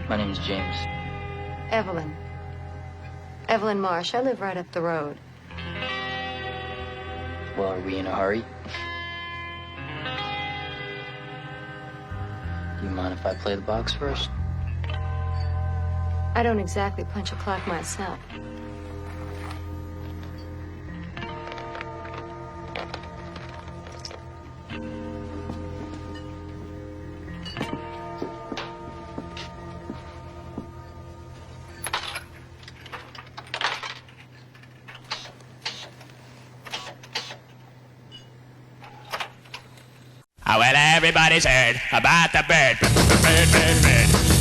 My name's James. Evelyn. Evelyn Marsh. I live right up the road. Well, are we in a hurry? Do you mind if I play the box first? I don't exactly punch a clock myself. Well, everybody's heard about the bird. Bird, bird, bird.